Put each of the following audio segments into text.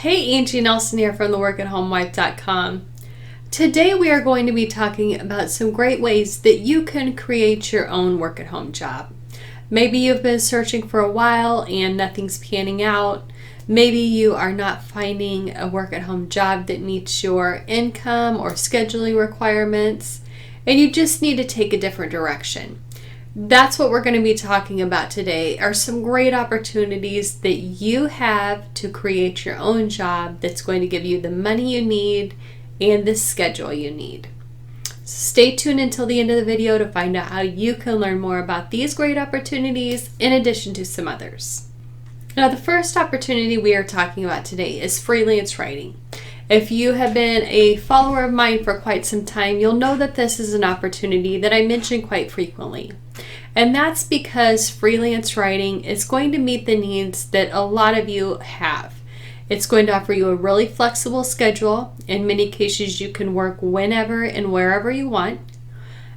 Hey, Angie Nelson here from theworkathomewife.com. Today we are going to be talking about some great ways that you can create your own work-at-home job. Maybe you've been searching for a while and nothing's panning out. Maybe you are not finding a work-at-home job that meets your income or scheduling requirements, and you just need to take a different direction. That's what we're going to be talking about today, are some great opportunities that you have to create your own job that's going to give you the money you need and the schedule you need. Stay tuned until the end of the video to find out how you can learn more about these great opportunities in addition to some others. Now, the first opportunity we are talking about today is freelance writing. If you have been a follower of mine for quite some time, you'll know that this is an opportunity that I mention quite frequently. And that's because freelance writing is going to meet the needs that a lot of you have. It's going to offer you a really flexible schedule. In many cases, you can work whenever and wherever you want.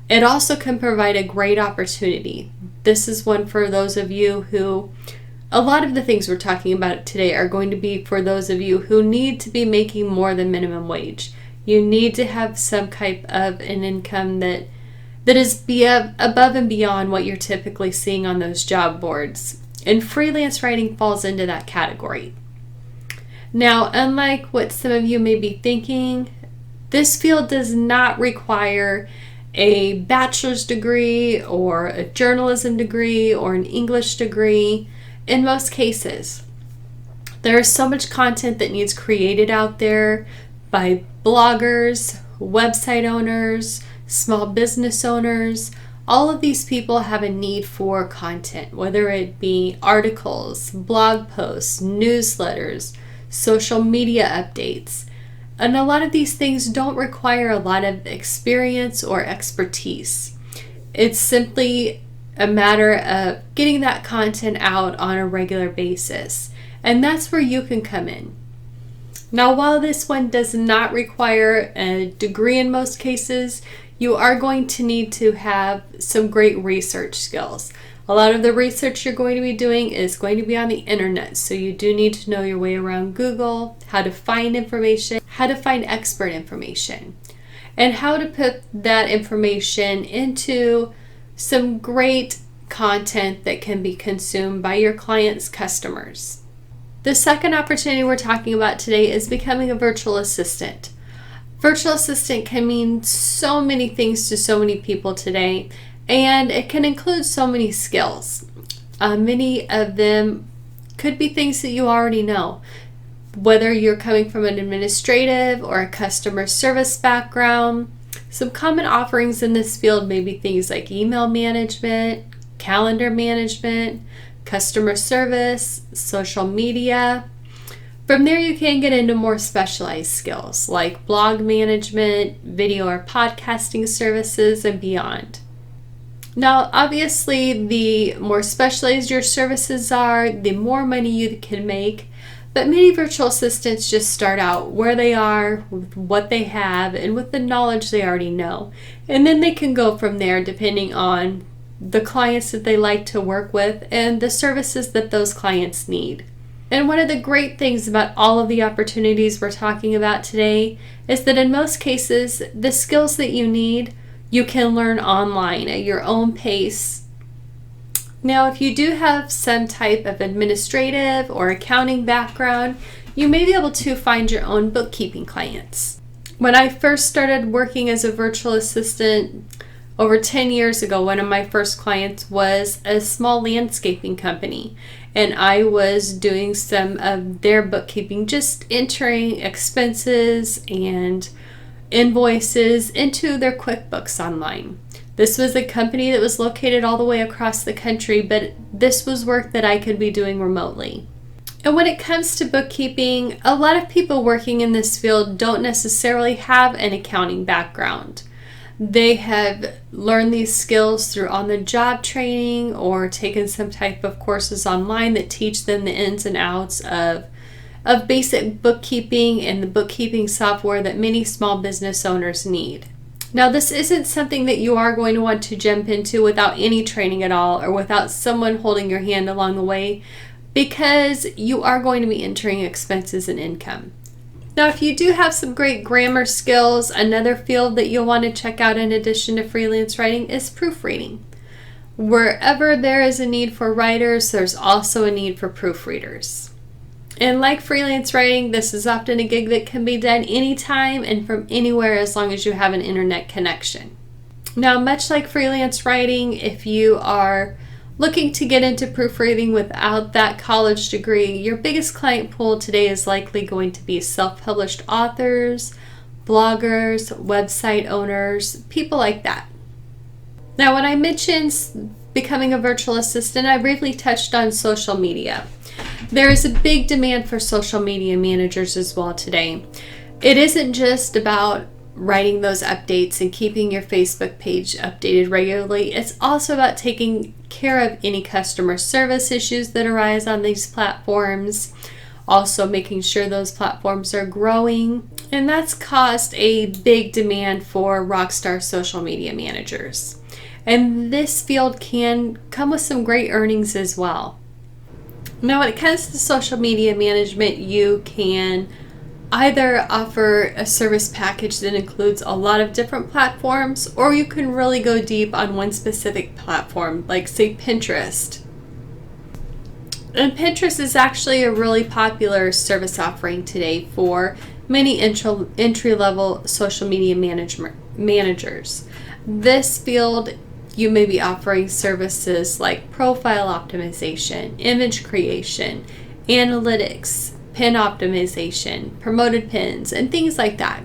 It also can provide a great opportunity. This is one for those of you who a lot of the things we're talking about today are going to be for those of you who need to be making more than minimum wage. You need to have some type of an income that is above and beyond what you're typically seeing on those job boards. And freelance writing falls into that category. Now, unlike what some of you may be thinking, this field does not require a bachelor's degree or a journalism degree or an English degree. In most cases, there is so much content that needs created out there by bloggers, website owners, small business owners. All of these people have a need for content, whether it be articles, blog posts, newsletters, social media updates. And a lot of these things don't require a lot of experience or expertise. It's simply a matter of getting that content out on a regular basis. And that's where you can come in. Now, while this one does not require a degree in most cases, you are going to need to have some great research skills. A lot of the research you're going to be doing is going to be on the internet, so you do need to know your way around Google, how to find information, how to find expert information, and how to put that information into some great content that can be consumed by your clients' customers. The second opportunity we're talking about today is becoming a virtual assistant. Virtual assistant can mean so many things to so many people today, and it can include so many skills. Many of them could be things that you already know. Whether you're coming from an administrative or a customer service background, some common offerings in this field may be things like email management, calendar management, customer service, social media. From there, you can get into more specialized skills like blog management, video or podcasting services, and beyond. Now, obviously, the more specialized your services are, the more money you can make. But many virtual assistants just start out where they are, with what they have, and with the knowledge they already know. And then they can go from there depending on the clients that they like to work with and the services that those clients need. And one of the great things about all of the opportunities we're talking about today is that in most cases, the skills that you need, you can learn online at your own pace. Now, if you do have some type of administrative or accounting background, you may be able to find your own bookkeeping clients. When I first started working as a virtual assistant over 10 years ago, one of my first clients was a small landscaping company, and I was doing some of their bookkeeping, just entering expenses and invoices into their QuickBooks online. This was a company that was located all the way across the country, but this was work that I could be doing remotely. And when it comes to bookkeeping, a lot of people working in this field don't necessarily have an accounting background. They have learned these skills through on-the-job training or taken some type of courses online that teach them the ins and outs of basic bookkeeping and the bookkeeping software that many small business owners need. Now, this isn't something that you are going to want to jump into without any training at all or without someone holding your hand along the way, because you are going to be entering expenses and income. Now, if you do have some great grammar skills, another field that you'll want to check out in addition to freelance writing is proofreading. Wherever there is a need for writers, there's also a need for proofreaders. And like freelance writing, this is often a gig that can be done anytime and from anywhere as long as you have an internet connection. Now, much like freelance writing, if you are looking to get into proofreading without that college degree, your biggest client pool today is likely going to be self-published authors, bloggers, website owners, people like that. Now, when I mentioned becoming a virtual assistant, I briefly touched on social media. There is a big demand for social media managers as well today. It isn't just about writing those updates and keeping your Facebook page updated regularly. It's also about taking care of any customer service issues that arise on these platforms. Also making sure those platforms are growing. And that's caused a big demand for rockstar social media managers. And this field can come with some great earnings as well. Now, when it comes to social media management, you can either offer a service package that includes a lot of different platforms, or you can really go deep on one specific platform, like say Pinterest. And Pinterest is actually a really popular service offering today for many entry-level social media managers. This field, you may be offering services like profile optimization, image creation, analytics, pin optimization, promoted pins, and things like that.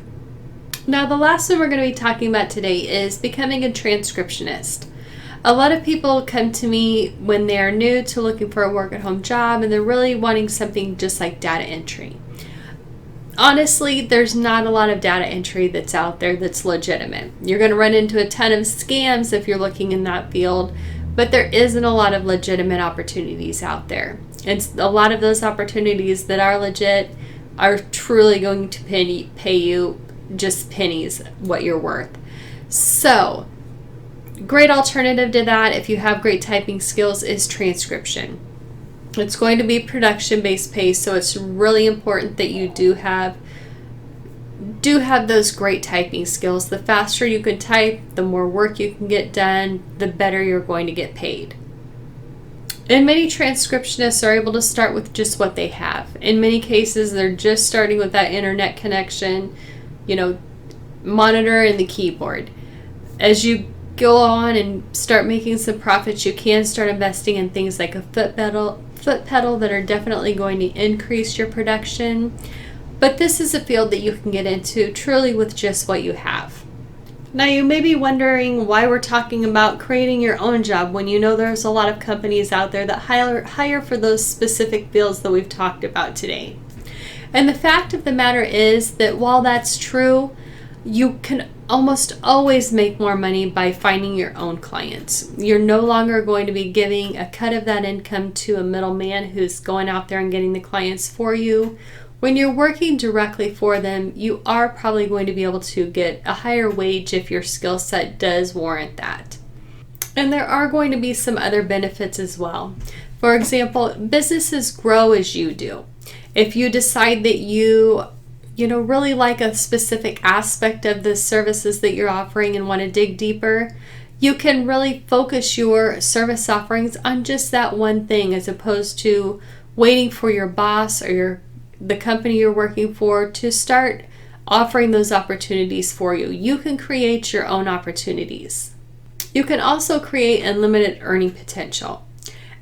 Now, the last one we're going to be talking about today is becoming a transcriptionist. A lot of people come to me when they're new to looking for a work-at-home job and they're really wanting something just like data entry. Honestly, there's not a lot of data entry that's out there that's legitimate. You're going to run into a ton of scams if you're looking in that field, but there isn't a lot of legitimate opportunities out there. And a lot of those opportunities that are legit are truly going to pay you just pennies what you're worth. So, great alternative to that if you have great typing skills is transcription. It's going to be production-based pay, so it's really important that you do have those great typing skills. The faster you can type, the more work you can get done, the better you're going to get paid. And many transcriptionists are able to start with just what they have. In many cases, they're just starting with that internet connection, monitor and the keyboard. As you go on and start making some profits, you can start investing in things like a foot pedal that are definitely going to increase your production. But this is a field that you can get into truly with just what you have. Now, you may be wondering why we're talking about creating your own job when you know there's a lot of companies out there that hire for those specific fields that we've talked about today. And the fact of the matter is that while that's true, you can almost always make more money by finding your own clients. You're no longer going to be giving a cut of that income to a middleman who's going out there and getting the clients for you. When you're working directly for them, you are probably going to be able to get a higher wage if your skill set does warrant that. And there are going to be some other benefits as well. For example, businesses grow as you do. If you decide that you really like a specific aspect of the services that you're offering and want to dig deeper, you can really focus your service offerings on just that one thing as opposed to waiting for your boss or the company you're working for to start offering those opportunities for you. You can create your own opportunities. You can also create unlimited earning potential.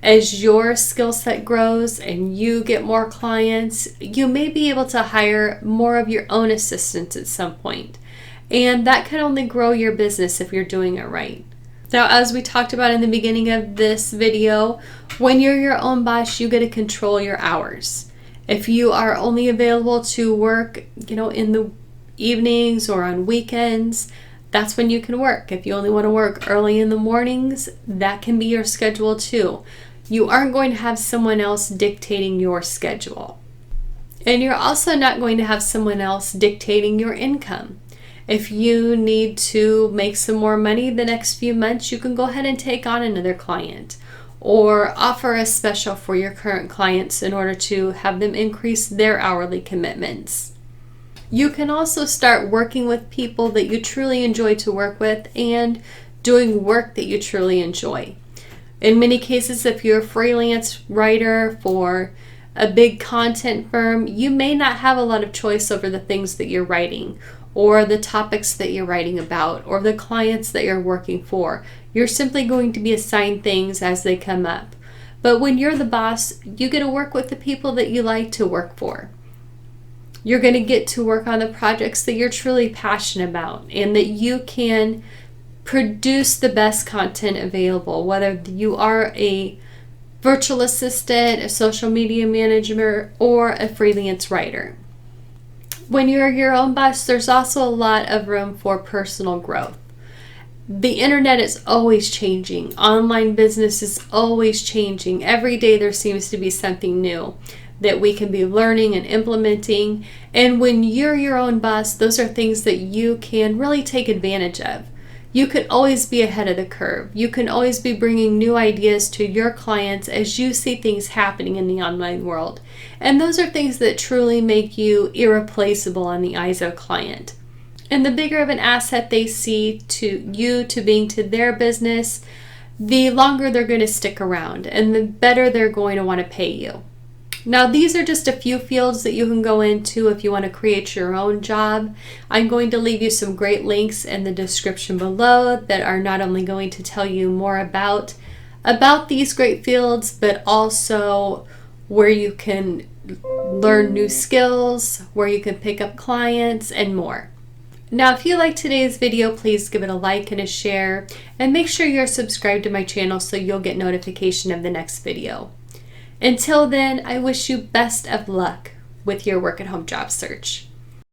As your skill set grows and you get more clients, you may be able to hire more of your own assistants at some point. And that can only grow your business if you're doing it right. Now, as we talked about in the beginning of this video, when you're your own boss, you get to control your hours. If you are only available to work, in the evenings or on weekends, that's when you can work. If you only want to work early in the mornings, that can be your schedule too. You aren't going to have someone else dictating your schedule. And you're also not going to have someone else dictating your income. If you need to make some more money the next few months, you can go ahead and take on another client. or offer a special for your current clients in order to have them increase their hourly commitments. You can also start working with people that you truly enjoy to work with and doing work that you truly enjoy. In many cases, if you're a freelance writer for a big content firm, you may not have a lot of choice over the things that you're writing, or the topics that you're writing about, or the clients that you're working for. You're simply going to be assigned things as they come up. But when you're the boss, you get to work with the people that you like to work for. You're going to get to work on the projects that you're truly passionate about and that you can produce the best content available, whether you are a virtual assistant, a social media manager, or a freelance writer. When you're your own boss, there's also a lot of room for personal growth. The internet is always changing. Online business is always changing. Every day there seems to be something new that we can be learning and implementing. And when you're your own boss, those are things that you can really take advantage of. You could always be ahead of the curve. You can always be bringing new ideas to your clients as you see things happening in the online world. And those are things that truly make you irreplaceable in the eyes of a client. And the bigger of an asset they see to you, to being to their business, the longer they're going to stick around and the better they're going to want to pay you. Now, these are just a few fields that you can go into if you want to create your own job. I'm going to leave you some great links in the description below that are not only going to tell you more about these great fields, but also where you can learn new skills, where you can pick up clients, and more. Now, if you liked today's video, please give it a like and a share, and make sure you're subscribed to my channel so you'll get notification of the next video. Until then, I wish you best of luck with your work at home job search.